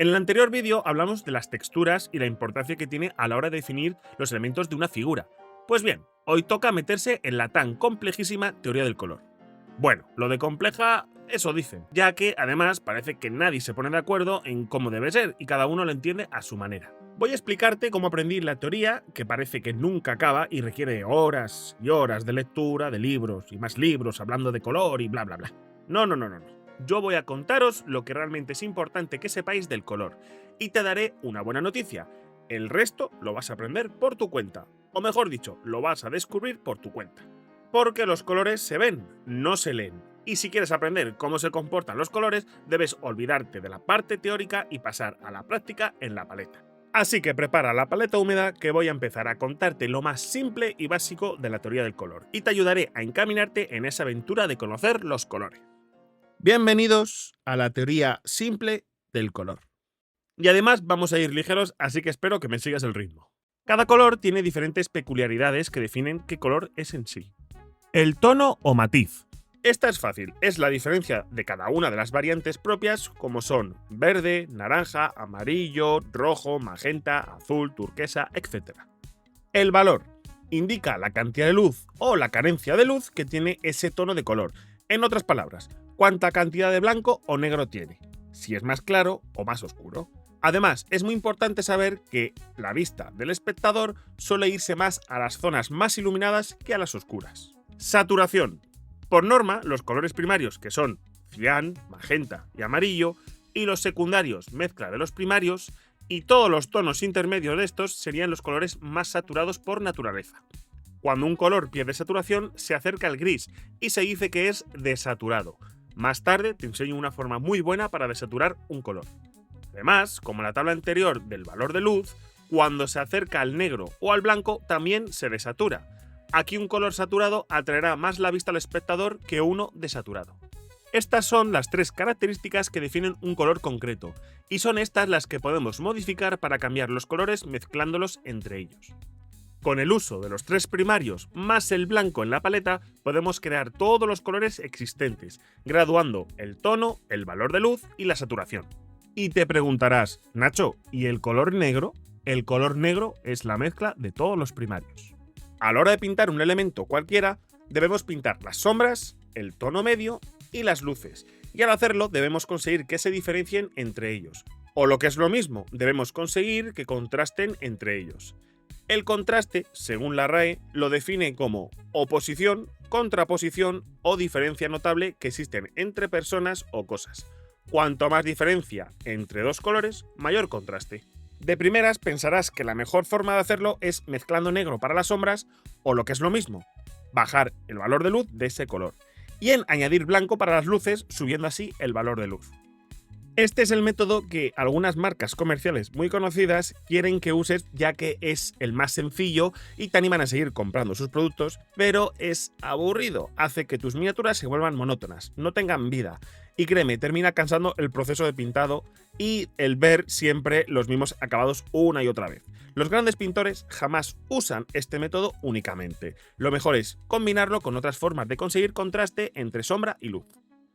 En el anterior vídeo hablamos de las texturas y la importancia que tiene a la hora de definir los elementos de una figura. Pues bien, hoy toca meterse en la tan complejísima teoría del color. Bueno, lo de compleja, eso dicen, ya que además parece que nadie se pone de acuerdo en cómo debe ser y cada uno lo entiende a su manera. Voy a explicarte cómo aprendí la teoría, que parece que nunca acaba y requiere horas y horas de lectura, de libros y más libros hablando de color y bla bla bla. No. Yo voy a contaros lo que realmente es importante que sepáis del color y te daré una buena noticia. El resto lo vas a aprender por tu cuenta, o mejor dicho, lo vas a descubrir por tu cuenta. Porque los colores se ven, no se leen. Y si quieres aprender cómo se comportan los colores, debes olvidarte de la parte teórica y pasar a la práctica en la paleta. Así que prepara la paleta húmeda, que voy a empezar a contarte lo más simple y básico de la teoría del color, y te ayudaré a encaminarte en esa aventura de conocer los colores. Bienvenidos a la teoría simple del color. Y además vamos a ir ligeros, así que espero que me sigas el ritmo. Cada color tiene diferentes peculiaridades que definen qué color es en sí. El tono o matiz. Esta es fácil, es la diferencia de cada una de las variantes propias, como son verde, naranja, amarillo, rojo, magenta, azul, turquesa, etc. El valor indica la cantidad de luz o la carencia de luz que tiene ese tono de color. En otras palabras, cuánta cantidad de blanco o negro tiene, si es más claro o más oscuro. Además, es muy importante saber que la vista del espectador suele irse más a las zonas más iluminadas que a las oscuras. Saturación. Por norma, los colores primarios, que son cian, magenta y amarillo, y los secundarios, mezcla de los primarios, y todos los tonos intermedios de estos serían los colores más saturados por naturaleza. Cuando un color pierde saturación, se acerca al gris y se dice que es desaturado. Más tarde te enseño una forma muy buena para desaturar un color. Además, como en la tabla anterior del valor de luz, cuando se acerca al negro o al blanco también se desatura. Aquí un color saturado atraerá más la vista al espectador que uno desaturado. Estas son las tres características que definen un color concreto, y son estas las que podemos modificar para cambiar los colores mezclándolos entre ellos. Con el uso de los tres primarios más el blanco en la paleta, podemos crear todos los colores existentes, graduando el tono, el valor de luz y la saturación. Y te preguntarás, Nacho, ¿y el color negro? El color negro es la mezcla de todos los primarios. A la hora de pintar un elemento cualquiera, debemos pintar las sombras, el tono medio y las luces, y al hacerlo debemos conseguir que se diferencien entre ellos. O lo que es lo mismo, debemos conseguir que contrasten entre ellos. El contraste, según la RAE, lo define como oposición, contraposición o diferencia notable que existen entre personas o cosas. Cuanto más diferencia entre dos colores, mayor contraste. De primeras pensarás que la mejor forma de hacerlo es mezclando negro para las sombras, o lo que es lo mismo, bajar el valor de luz de ese color, y en añadir blanco para las luces, subiendo así el valor de luz. Este es el método que algunas marcas comerciales muy conocidas quieren que uses, ya que es el más sencillo y te animan a seguir comprando sus productos, pero es aburrido, hace que tus miniaturas se vuelvan monótonas, no tengan vida, y créeme, termina cansando el proceso de pintado y el ver siempre los mismos acabados una y otra vez. Los grandes pintores jamás usan este método únicamente, lo mejor es combinarlo con otras formas de conseguir contraste entre sombra y luz.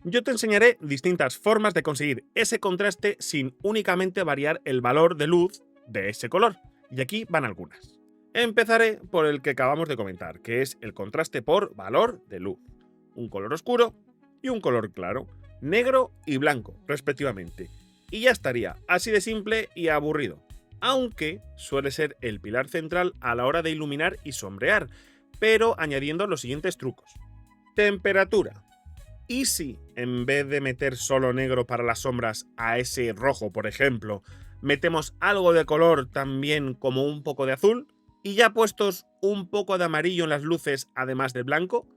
Yo te enseñaré distintas formas de conseguir ese contraste sin únicamente variar el valor de luz de ese color, y aquí van algunas. Empezaré por el que acabamos de comentar, que es el contraste por valor de luz. Un color oscuro y un color claro, negro y blanco, respectivamente. Y ya estaría, así de simple y aburrido, aunque suele ser el pilar central a la hora de iluminar y sombrear, pero añadiendo los siguientes trucos. Temperatura. ¿Y si, en vez de meter solo negro para las sombras a ese rojo, por ejemplo, metemos algo de color también como un poco de azul? Y ya puestos un poco de amarillo en las luces además de blanco.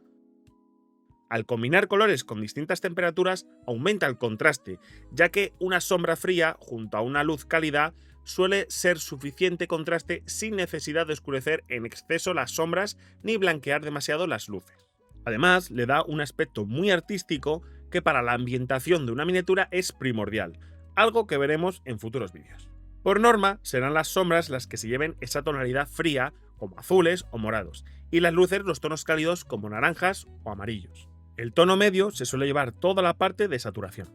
Al combinar colores con distintas temperaturas aumenta el contraste, ya que una sombra fría junto a una luz cálida suele ser suficiente contraste sin necesidad de oscurecer en exceso las sombras ni blanquear demasiado las luces. Además, le da un aspecto muy artístico que para la ambientación de una miniatura es primordial, algo que veremos en futuros vídeos. Por norma, serán las sombras las que se lleven esa tonalidad fría, como azules o morados, y las luces los tonos cálidos como naranjas o amarillos. El tono medio se suele llevar toda la parte de saturación.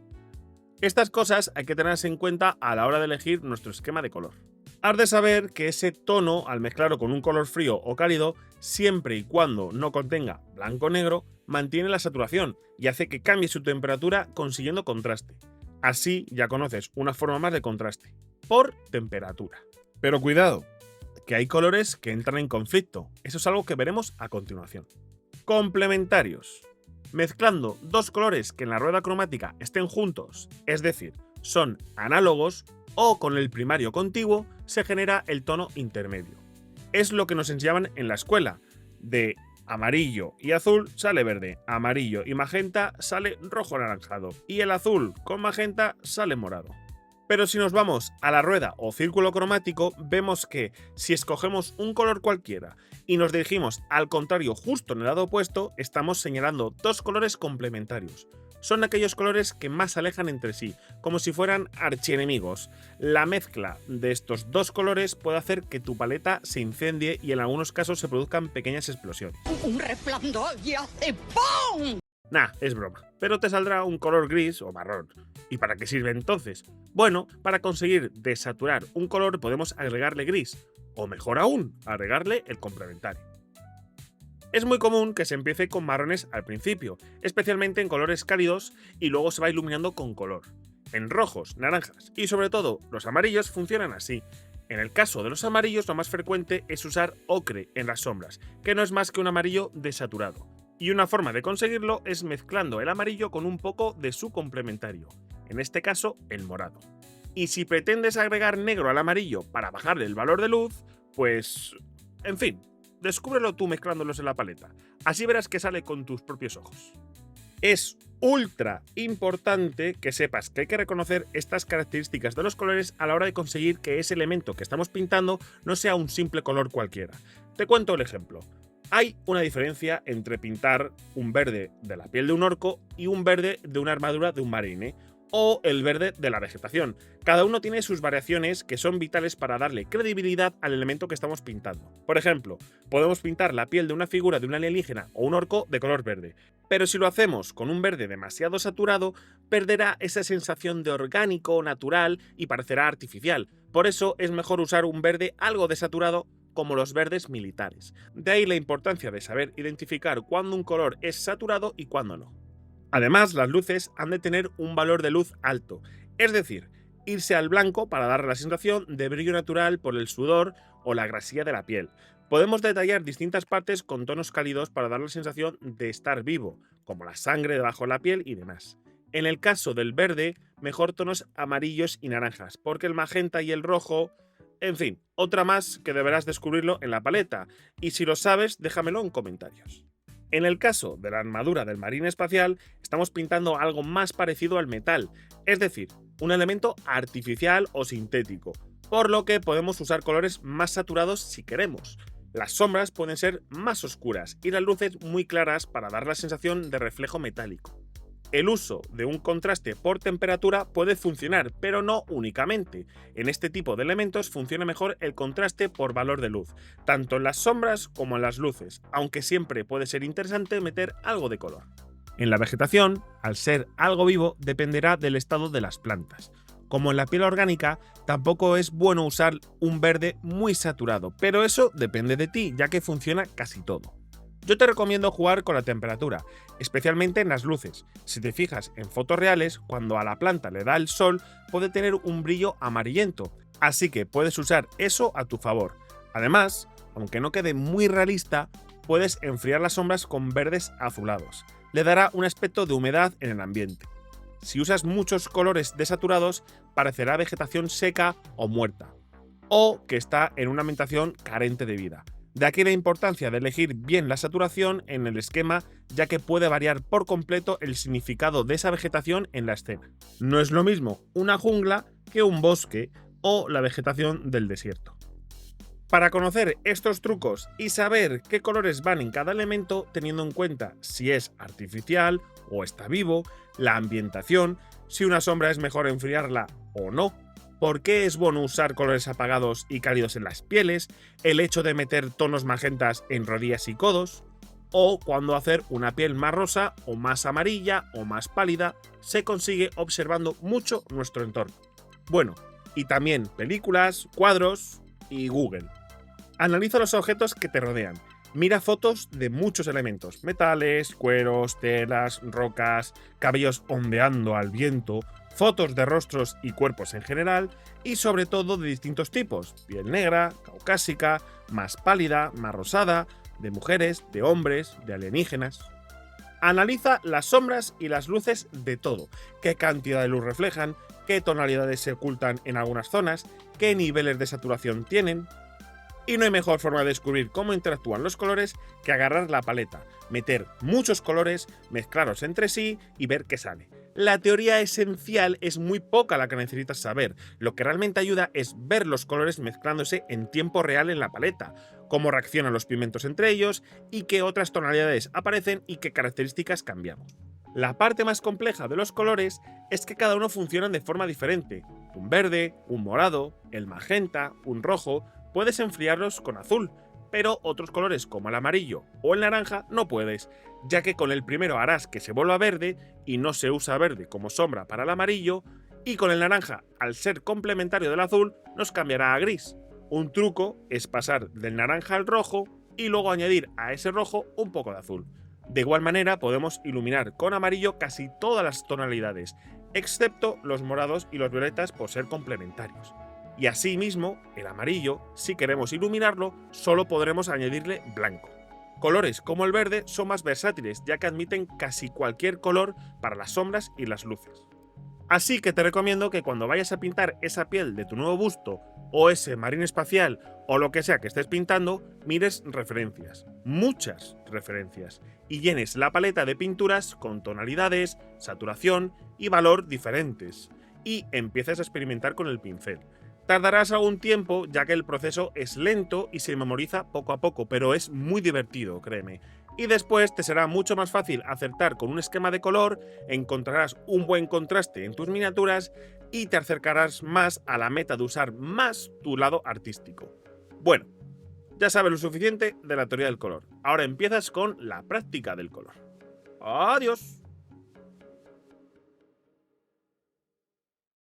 Estas cosas hay que tenerlas en cuenta a la hora de elegir nuestro esquema de color. Has de saber que ese tono, al mezclarlo con un color frío o cálido, siempre y cuando no contenga blanco o negro, mantiene la saturación y hace que cambie su temperatura consiguiendo contraste. Así ya conoces una forma más de contraste, por temperatura. Pero cuidado, que hay colores que entran en conflicto. Eso es algo que veremos a continuación. Complementarios. Mezclando dos colores que en la rueda cromática estén juntos, es decir, son análogos, o con el primario contiguo, se genera el tono intermedio. Es lo que nos enseñaban en la escuela. De amarillo y azul sale verde, amarillo y magenta sale rojo anaranjado, y el azul con magenta sale morado. Pero si nos vamos a la rueda o círculo cromático, vemos que si escogemos un color cualquiera y nos dirigimos al contrario justo en el lado opuesto, estamos señalando dos colores complementarios. Son aquellos colores que más se alejan entre sí, como si fueran archienemigos. La mezcla de estos dos colores puede hacer que tu paleta se incendie y en algunos casos se produzcan pequeñas explosiones. Un resplandor y hace ¡pum! Nah, es broma, pero te saldrá un color gris o marrón. ¿Y para qué sirve entonces? Bueno, para conseguir desaturar un color podemos agregarle gris, o mejor aún, agregarle el complementario. Es muy común que se empiece con marrones al principio, especialmente en colores cálidos y luego se va iluminando con color. En rojos, naranjas y sobre todo los amarillos funcionan así. En el caso de los amarillos lo más frecuente es usar ocre en las sombras, que no es más que un amarillo desaturado. Y una forma de conseguirlo es mezclando el amarillo con un poco de su complementario, en este caso el morado. Y si pretendes agregar negro al amarillo para bajarle el valor de luz, pues... en fin, descúbrelo tú mezclándolos en la paleta, así verás que sale con tus propios ojos. Es ultra importante que sepas que hay que reconocer estas características de los colores a la hora de conseguir que ese elemento que estamos pintando no sea un simple color cualquiera. Te cuento el ejemplo. Hay una diferencia entre pintar un verde de la piel de un orco y un verde de una armadura de un marine, o el verde de la vegetación. Cada uno tiene sus variaciones que son vitales para darle credibilidad al elemento que estamos pintando. Por ejemplo, podemos pintar la piel de una figura de un alienígena o un orco de color verde, pero si lo hacemos con un verde demasiado saturado, perderá esa sensación de orgánico, natural y parecerá artificial. Por eso es mejor usar un verde algo desaturado, como los verdes militares. De ahí la importancia de saber identificar cuándo un color es saturado y cuándo no. Además, las luces han de tener un valor de luz alto, es decir, irse al blanco para dar la sensación de brillo natural por el sudor o la grasilla de la piel. Podemos detallar distintas partes con tonos cálidos para dar la sensación de estar vivo, como la sangre debajo de la piel y demás. En el caso del verde, mejor tonos amarillos y naranjas, porque el magenta y el rojo... En fin, otra más que deberás descubrirlo en la paleta, y si lo sabes, déjamelo en comentarios. En el caso de la armadura del marine espacial, estamos pintando algo más parecido al metal, es decir, un elemento artificial o sintético, por lo que podemos usar colores más saturados si queremos. Las sombras pueden ser más oscuras y las luces muy claras para dar la sensación de reflejo metálico. El uso de un contraste por temperatura puede funcionar, pero no únicamente. En este tipo de elementos funciona mejor el contraste por valor de luz, tanto en las sombras como en las luces, aunque siempre puede ser interesante meter algo de color. En la vegetación, al ser algo vivo, dependerá del estado de las plantas. Como en la piel orgánica, tampoco es bueno usar un verde muy saturado, pero eso depende de ti, ya que funciona casi todo. Yo te recomiendo jugar con la temperatura, especialmente en las luces. Si te fijas en fotos reales, cuando a la planta le da el sol, puede tener un brillo amarillento, así que puedes usar eso a tu favor. Además, aunque no quede muy realista, puedes enfriar las sombras con verdes azulados. Le dará un aspecto de humedad en el ambiente. Si usas muchos colores desaturados, parecerá vegetación seca o muerta, o que está en una ambientación carente de vida. De aquí la importancia de elegir bien la saturación en el esquema, ya que puede variar por completo el significado de esa vegetación en la escena. No es lo mismo una jungla que un bosque o la vegetación del desierto. Para conocer estos trucos y saber qué colores van en cada elemento, teniendo en cuenta si es artificial o está vivo, la ambientación, si una sombra es mejor enfriarla o no, por qué es bueno usar colores apagados y cálidos en las pieles, el hecho de meter tonos magentas en rodillas y codos. o cuándo hacer una piel más rosa o más amarilla o más pálida se consigue observando mucho nuestro entorno. Bueno, y también películas, cuadros y Google. Analiza los objetos que te rodean. Mira fotos de muchos elementos: metales, cueros, telas, rocas, cabellos ondeando al viento, fotos de rostros y cuerpos en general, y sobre todo de distintos tipos: piel negra, caucásica, más pálida, más rosada, de mujeres, de hombres, de alienígenas. Analiza las sombras y las luces de todo: qué cantidad de luz reflejan, qué tonalidades se ocultan en algunas zonas, qué niveles de saturación tienen. Y no hay mejor forma de descubrir cómo interactúan los colores que agarrar la paleta, meter muchos colores, mezclarlos entre sí y ver qué sale. La teoría esencial es muy poca la que necesitas saber. Lo que realmente ayuda es ver los colores mezclándose en tiempo real en la paleta, cómo reaccionan los pigmentos entre ellos y qué otras tonalidades aparecen y qué características cambiamos. La parte más compleja de los colores es que cada uno funcionan de forma diferente. Un verde, un morado, el magenta, un rojo. Puedes enfriarlos con azul, pero otros colores como el amarillo o el naranja no puedes, ya que con el primero harás que se vuelva verde y no se usa verde como sombra para el amarillo, y con el naranja, al ser complementario del azul, nos cambiará a gris. Un truco es pasar del naranja al rojo y luego añadir a ese rojo un poco de azul. De igual manera podemos iluminar con amarillo casi todas las tonalidades, excepto los morados y los violetas por ser complementarios. Y asimismo, el amarillo, si queremos iluminarlo, solo podremos añadirle blanco. Colores como el verde son más versátiles, ya que admiten casi cualquier color para las sombras y las luces. Así que te recomiendo que cuando vayas a pintar esa piel de tu nuevo busto, o ese marín espacial, o lo que sea que estés pintando, mires referencias, muchas referencias, y llenes la paleta de pinturas con tonalidades, saturación y valor diferentes, y empieces a experimentar con el pincel. Tardarás algún tiempo, ya que el proceso es lento y se memoriza poco a poco, pero es muy divertido, créeme. Y después te será mucho más fácil acertar con un esquema de color, encontrarás un buen contraste en tus miniaturas y te acercarás más a la meta de usar más tu lado artístico. Bueno, ya sabes lo suficiente de la teoría del color. Ahora empiezas con la práctica del color. ¡Adiós!